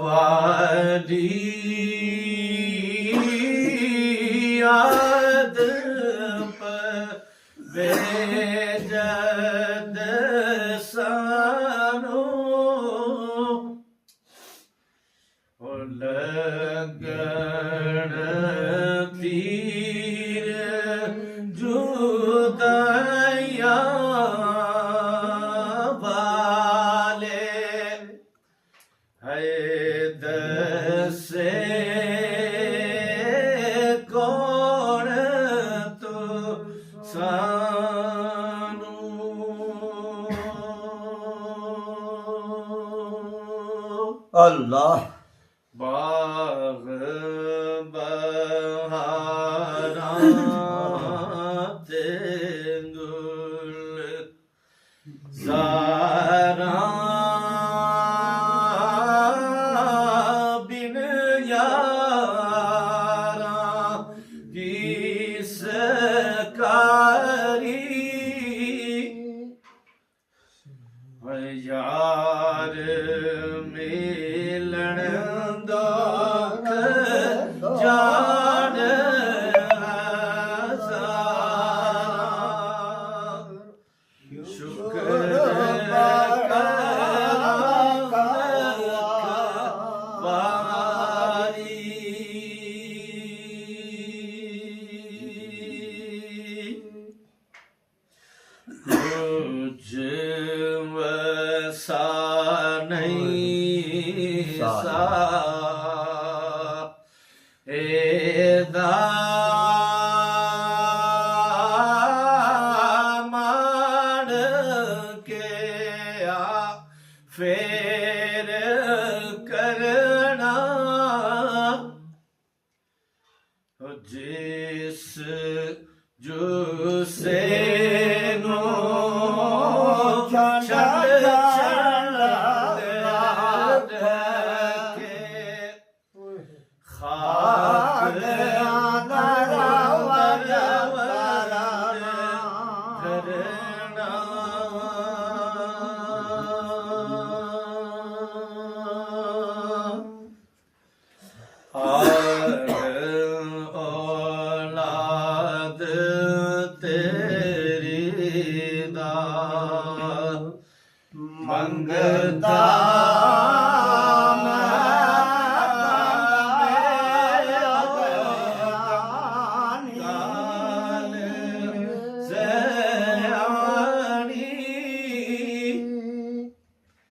ਵਾਰੀ ਯਾਦ ਪਵੇ ਜਦ ਸਾਨੂੰ ਲੱਗਣ ਤੀਰ ਜੁਦਾਈਆਂ ਵਾਲੇ ਹੈ ਦੱਸੇ ਕੌਣ ਤੂੰ ਸਾਨੂੰ ਅੱਲਾਹ ਬਾਗ ਬਹਾਰਾਂ ਤੇ ਗੁਲ ਜ਼ਾਰਾਂ ਬਿਨ ਯਾਰਾਂ ਕਿਸ ਕਾਰੀ ਯਾਰ ਮਿਲਣ ਦੁੱਖ ਜਾਣ ਸ਼ੁਕਰ ਕੁਝ ਵਸਾ ਨਹੀਂ ਸਾ ਇਹਦਾ ਮਾਣ ਕੇ ਆ ਫੇਰ ਕਰਨਾ ਜਿਸ ਜੁਸੇ ਔਲਾਦ ਤੇਰੀ ਦਾ ਮੰਗਦਾ